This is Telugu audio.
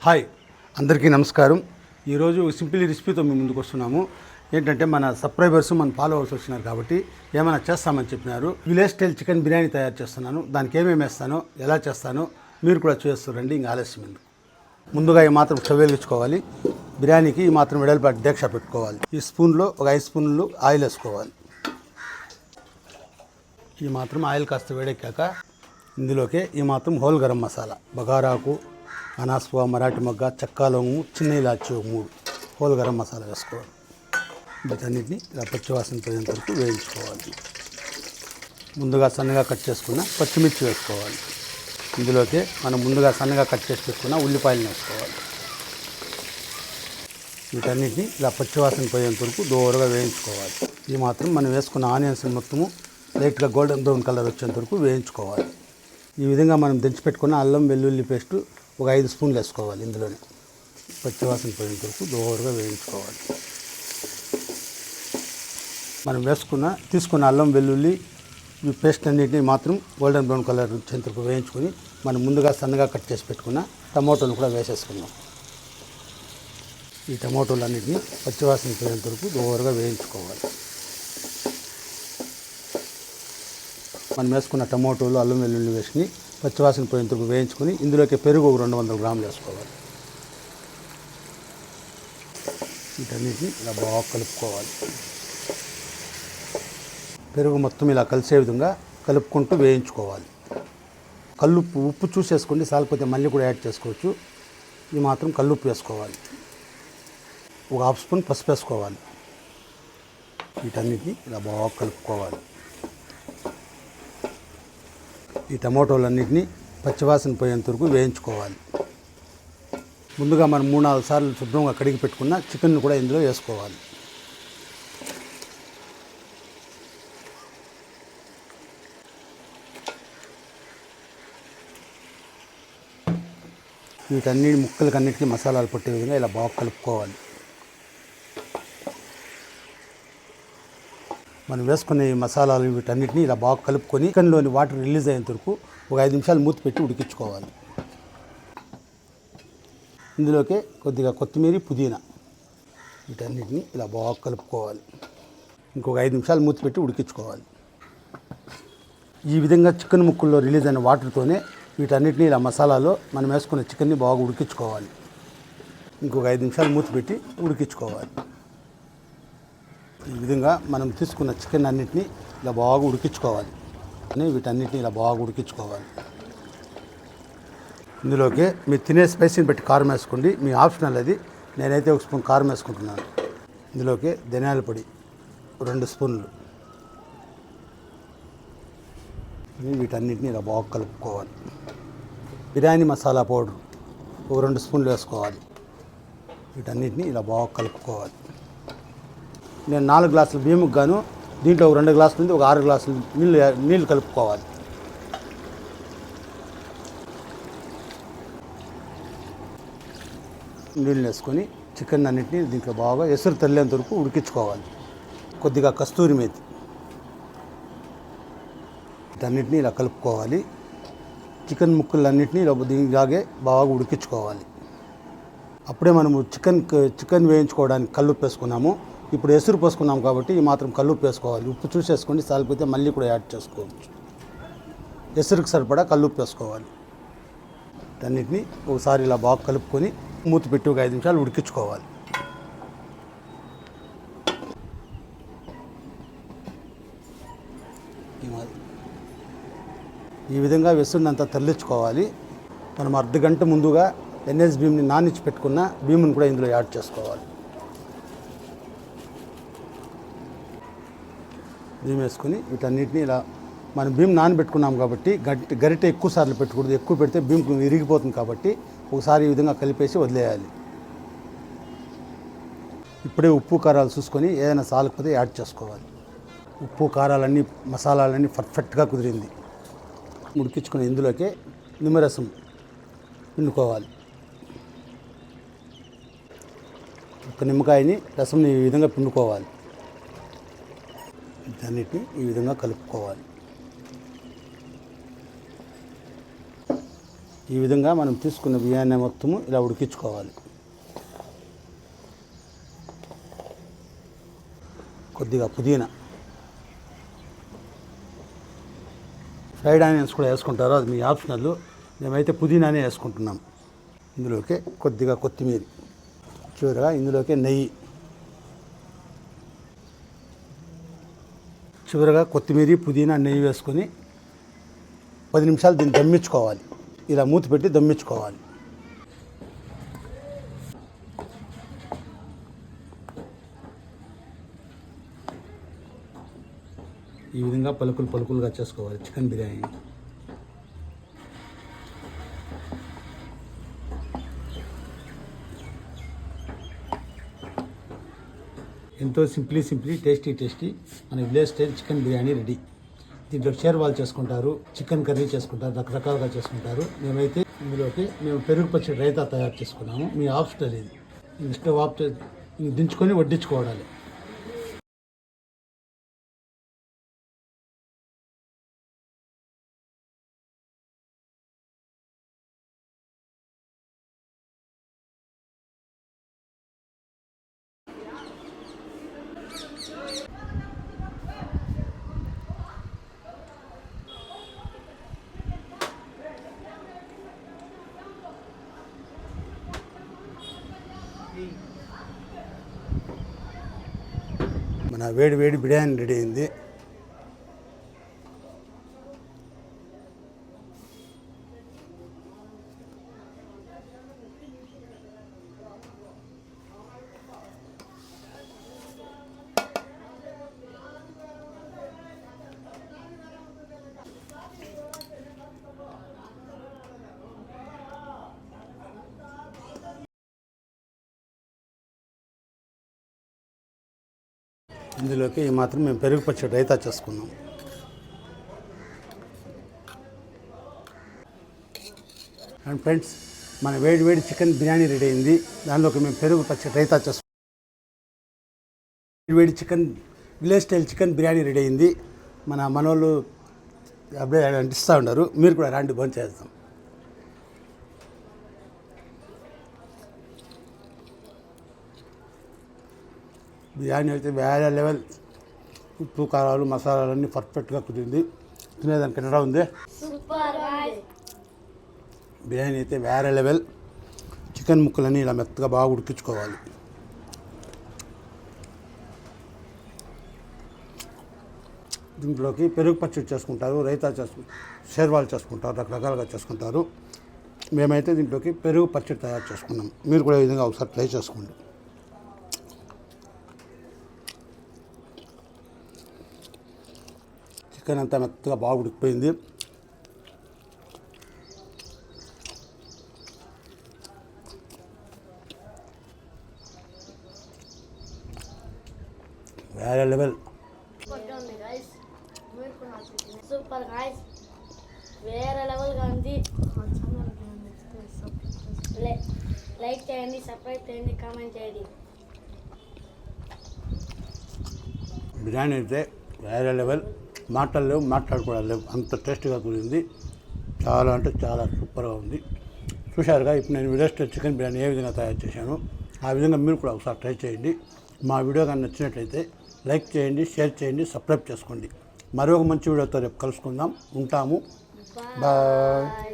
హాయ్, అందరికీ నమస్కారం. ఈరోజు సింపుల్ రెసిపీతో మేము ముందుకు వస్తున్నాము. ఏంటంటే మన సబ్స్క్రైబర్స్ మన ఫాలోవర్స్ వచ్చినారు కాబట్టి ఏమైనా చేస్తామని చెప్పినారు. విలేజ్ స్టైల్ చికెన్ బిర్యానీ తయారు చేస్తున్నాను. దానికి ఏమేమి వేస్తానో, ఎలా చేస్తానో మీరు కూడా చేస్తారండి. ఇంకా ఆలస్యం ఎందుకు. ముందుగా ఈ మాత్రం స్టవ్ వెలిగించుకోవాలి. బిర్యానీకి ఈ మాత్రం వెడల్పాటి డేక్ష పెట్టుకోవాలి. ఈ స్పూన్లో ఒక 5 స్పూన్లు ఆయిల్ వేసుకోవాలి. ఈ మాత్రం ఆయిల్ కాస్త వేడెక్కాక ఇందులోకి ఈ మాత్రం హోల్ గరం మసాలా, బగారాకు, అనాస్వా, మరాఠీ మొగ్గ, చెక్క లవంగు, చిన్న ఇలాచి 3 హోల్ గరం మసాలా వేసుకోవాలి. వీటన్నిటిని ఇలా పచ్చివాసన పోయేంత వరకు వేయించుకోవాలి. ముందుగా సన్నగా కట్ చేసుకున్న పచ్చిమిర్చి వేసుకోవాలి. ఇందులోకి మనం ముందుగా సన్నగా కట్ చేసి పెట్టుకున్న ఉల్లిపాయలను వేసుకోవాలి. వీటన్నిటిని ఇలా పచ్చివాసన పోయేంత వరకు దూరగా వేయించుకోవాలి. ఈ మాత్రం మనం వేసుకున్న ఆనియన్స్ మొత్తము లైట్గా గోల్డెన్ బ్రౌన్ కలర్ వచ్చేంత వరకు వేయించుకోవాలి. ఈ విధంగా మనం దంచిపెట్టుకున్న అల్లం వెల్లుల్లి పేస్టు ఒక 5 స్పూన్లు వేసుకోవాలి. ఇందులోనే పచ్చివాసన పోయేంత వరకు దూరగా వేయించుకోవాలి. మనం తీసుకున్న అల్లం వెల్లుల్లి ఈ పేస్ట్ అన్నింటినీ మాత్రం గోల్డెన్ బ్రౌన్ కలర్ వచ్చేంత వరకు వేయించుకొని మనం ముందుగా సన్నగా కట్ చేసి పెట్టుకున్న టమోటాలు కూడా వేసేసుకున్నాం. ఈ టమోటాలు అన్నింటినీ పచ్చివాసన పోయేంత వరకు దూరగా వేయించుకోవాలి. మనం వేసుకున్న టమోటాలు, అల్లం వెల్లుల్లి వేసుకుని పచ్చివాసన పోయేంతకు వేయించుకొని ఇందులోకి పెరుగు 200 గ్రాములు వేసుకోవాలి. వీటన్నిటిని ఇలా బాగా కలుపుకోవాలి. పెరుగు మొత్తం ఇలా కలిసే విధంగా కలుపుకుంటూ వేయించుకోవాలి. ఉప్పు చూసేసుకోండి, సాలిపోతే మళ్ళీ కూడా యాడ్ చేసుకోవచ్చు. ఈ మాత్రం కల్లుప్పు వేసుకోవాలి. ఒక 1/2 స్పూన్ పసుపు వేసుకోవాలి. వీటన్నిటిని ఇలా బాగా కలుపుకోవాలి. ఈ టమోటాలన్నింటినీ పచ్చివాసన పోయేంత వరకు వేయించుకోవాలి. ముందుగా మనం 3-4 సార్లు శుభ్రంగా కడిగి పెట్టుకున్న చికెన్ కూడా ఇందులో వేసుకోవాలి. ముక్కలకన్నిటికీ మసాలాలు పట్టే విధంగా ఇలా బాగా కలుపుకోవాలి. మనం వేసుకునే ఈ మసాలాలు వీటన్నిటిని ఇలా బాగా కలుపుకొని చికెన్లోని వాటర్ రిలీజ్ అయ్యేంత వరకు ఒక 5 నిమిషాలు మూత పెట్టి ఉడికించుకోవాలి. ఇందులోకి కొద్దిగా కొత్తిమీర, పుదీనా వీటన్నిటిని ఇలా బాగా కలుపుకోవాలి. ఇంకొక 5 నిమిషాలు మూత పెట్టి ఉడికించుకోవాలి. ఈ విధంగా చికెన్ ముక్కల్లో రిలీజ్ అయిన వాటర్తోనే వీటన్నిటిని ఇలా మసాలాలో మనం వేసుకున్న చికెన్ని బాగా ఉడికించుకోవాలి. ఇంకొక 5 నిమిషాలు మూత పెట్టి ఉడికించుకోవాలి. ఈ విధంగా మనం తీసుకున్న చికెన్ అన్నింటినీ ఇలా బాగా ఉడికించుకోవాలి. వీటన్నిటిని ఇలా బాగా ఉడికించుకోవాలి. ఇందులోకి మీరు తినే స్పైసీని బట్టి కారం వేసుకోండి, మీ ఆప్షనల్ అది. నేనైతే 1 స్పూన్ కారం వేసుకుంటున్నాను. ఇందులోకి ధనియాల పొడి 2 స్పూన్లు. వీటన్నిటిని ఇలా బాగా కలుపుకోవాలి. బిర్యానీ మసాలా పౌడర్ ఒక 2 స్పూన్లు వేసుకోవాలి. వీటన్నిటిని ఇలా బాగా కలుపుకోవాలి. నేను 4 గ్లాసుల బియ్యముకు గాను దీంట్లో ఒక 2 గ్లాసుల నుండి ఒక 6 గ్లాసులు నీళ్ళు కలుపుకోవాలి. నీళ్ళు వేసుకొని చికెన్ అన్నింటినీ దీంట్లో బాగా ఎసురు తల్లేంత వరకు ఉడికించుకోవాలి. కొద్దిగా కస్తూరి మేతి వీటన్నిటిని ఇలా కలుపుకోవాలి. చికెన్ ముక్కలన్నింటినీ ఇలాగే బాగా ఉడికించుకోవాలి. అప్పుడే మనము చికెన్ వేయించుకోవడానికి కల్లుప్పు వేసుకున్నాము. ఇప్పుడు ఎసురు పోసుకున్నాం కాబట్టి ఈ మాత్రం కల్లుప్పు వేసుకోవాలి. ఉప్పు చూసేసుకోండి, సాలిపోతే మళ్ళీ కూడా యాడ్ చేసుకోవచ్చు. ఎసురుకు సరిపడా కల్లుప్పు వేసుకోవాలి. అన్నిటిని ఒకసారి ఇలా బాగా కలుపుకొని మూత పెట్టి ఒక 5 నిమిషాలు ఉడికించుకోవాలి. ఈ విధంగా వెసురునంతా తరలించుకోవాలి. మనం అర్ధగంట ముందుగా ఎన్ఎస్ బియ్యంని నానిచ్చి పెట్టుకున్న బియ్యంని కూడా ఇందులో యాడ్ చేసుకోవాలి. బియ్యం వేసుకొని వీటన్నిటిని ఇలా మనం బియ్యం నానబెట్టుకున్నాం కాబట్టి గరిటె ఎక్కువ సార్లు పెట్టకూడదు. ఎక్కువ పెడితే బియ్యం విరిగిపోతుంది కాబట్టి ఒకసారి ఈ విధంగా కలిపేసి వదిలేయాలి. ఇప్పుడే ఉప్పు కారాలు చూసుకొని ఏదైనా సాలకపోతే యాడ్ చేసుకోవాలి. ఉప్పు కారాలన్నీ మసాలాలన్నీ పర్ఫెక్ట్గా కుదిరింది. ఉడికించుకుని ఇందులోకి నిమ్మరసం పిండుకోవాలి. ఒక నిమ్మకాయని రసంని ఈ విధంగా పిండుకోవాలి. వీటన్నిటిని ఈ విధంగా కలుపుకోవాలి. ఈ విధంగా మనం తీసుకున్న బియ్యాన్ని మొత్తము ఇలా ఉడికించుకోవాలి. కొద్దిగా పుదీనా, ఫ్రైడ్ ఆనియన్స్ కూడా వేసుకుంటారు, అది మీ ఆప్షనల్. మేమైతే పుదీనానే వేసుకుంటున్నాం. ఇందులోకి కొద్దిగా కొత్తిమీర, చివరిగా ఇందులోకి నెయ్యి, చివరిగా కొత్తిమీర, పుదీనా, నెయ్యి వేసుకొని 10 నిమిషాలు దీన్ని దమ్మించుకోవాలి. ఇలా మూత పెట్టి దమ్మించుకోవాలి. ఈ విధంగా పలుకులుగా చేసుకోవాలి చికెన్ బిర్యానీ. ఎంతో సింప్లీ టేస్టీ మన village style chicken biryani ready. దీంట్లో షేర్వాల్ చేసుకుంటారు, చికెన్ కర్రీ చేసుకుంటారు, రకరకాలుగా చేసుకుంటారు. మేమైతే ఇందులోకి పెరుగు పచ్చడి రైతా తయారు చేసుకున్నాము. మీ ఆప్షనల్ ఇది. స్టవ్ ఆఫ్ దించుకొని వడ్డించుకోవడాలి. మన వేడి బిర్యానీ రెడీ అయింది. ఇందులోకి ఈ మాత్రం మేము పెరుగు పచ్చడి రైతా చేసుకున్నాం. అండ్ ఫ్రెండ్స్, మన వేడి చికెన్ బిర్యానీ రెడీ అయింది. దానిలోకి మేము పెరుగు పచ్చడి రైతా చేసుకున్నాం. వేడి chicken village style chicken biryani ready అయింది. మనోళ్ళు అప్పుడే అంటిస్తూ ఉన్నారు. మీరు కూడా రాండి, భోజనం చేద్దాం. బిర్యానీ అయితే వేరే లెవెల్. ఉప్పు, కారాలు, మసాలాలన్నీ పర్ఫెక్ట్గా కుదిరింది. తినేదానికి ఎట్లా ఉంది? బిర్యానీ అయితే వేరే లెవెల్. చికెన్ ముక్కలన్నీ ఇలా మెత్తగా బాగా ఉడికించుకోవాలి. దీంట్లోకి పెరుగు పచ్చడి చేసుకుంటారు, రైతా షేర్వాల్ చేసుకుంటారు, రకరకాలుగా చేసుకుంటారు. మేమైతే దీంట్లోకి పెరుగు పచ్చడి తయారు చేసుకున్నాం. మీరు కూడా ఈ విధంగా ఒకసారి ట్రై చేసుకోండి. చికెన్ అంతా మెత్తగా బాగా ఉడికిపోయింది. వేరే లెవెల్. సూపర్ గాయ్స్, వేరే లెవెల్గా ఉంది. లైక్ చేయండి, సబ్స్క్రైబ్ చేయండి, కామెంట్ చేయండి. బిర్యానీ అయితే వేరే లెవెల్. మాటలు మాట్లాడుకోవడం అంత టేస్ట్గా కుదిరింది. చాలా అంటే చాలా సూపర్గా ఉంది. చూశారుగా, ఇప్పుడు నేను విలేజ్ స్టైల్ చికెన్ బిర్యానీ ఏ విధంగా తయారు చేశాను, ఆ విధంగా మీరు కూడా ఒకసారి ట్రై చేయండి. మా వీడియో కానీ నచ్చినట్లయితే లైక్ చేయండి, షేర్ చేయండి, సబ్స్క్రైబ్ చేసుకోండి. మరొక మంచి వీడియోతో రేపు కలుసుకుందాం. ఉంటాము. బాయ్.